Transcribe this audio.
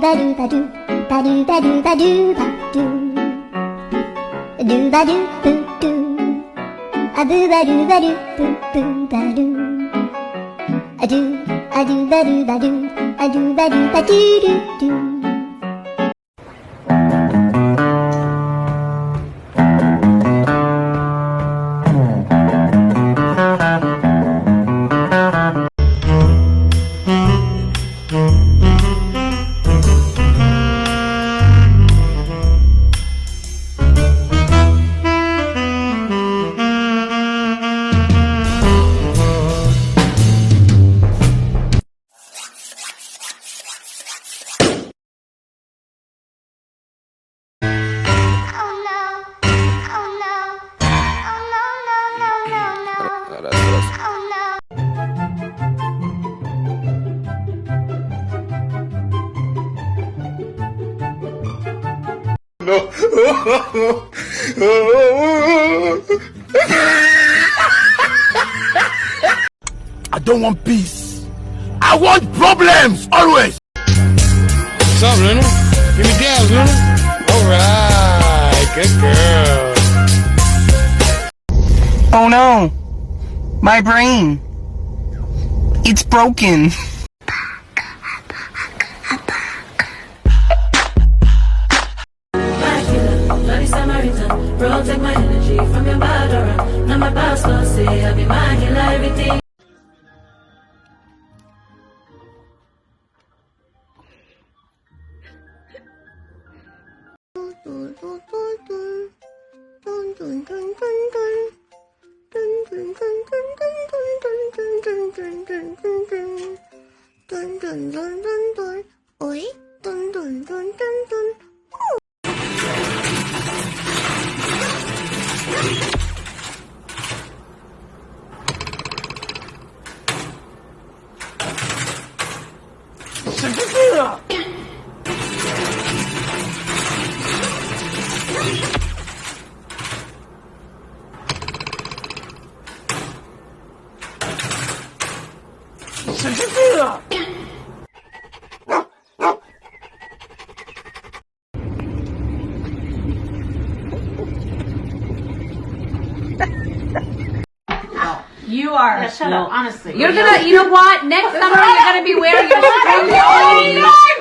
ba doo ba doo ba doo ba doo ba doo ba doo doo ba doo boo doo a boo ba doo ba doo boo boo ba doo a doo ba doo ba doo a doo ba doo ba doo doo doo. No. I don't want peace. I want problems always. What's up, Luna? Give me dabs, Luna. Alright, good girl. Oh no, my brain. It's broken. Protect my energy from your bad aura. Now my past don't say I be my healer, everything. Oi, dun dun dun dun dun. You are. Yeah, shut up, honestly. You're gonna, you know what? Next summer you're gonna be wearing your string.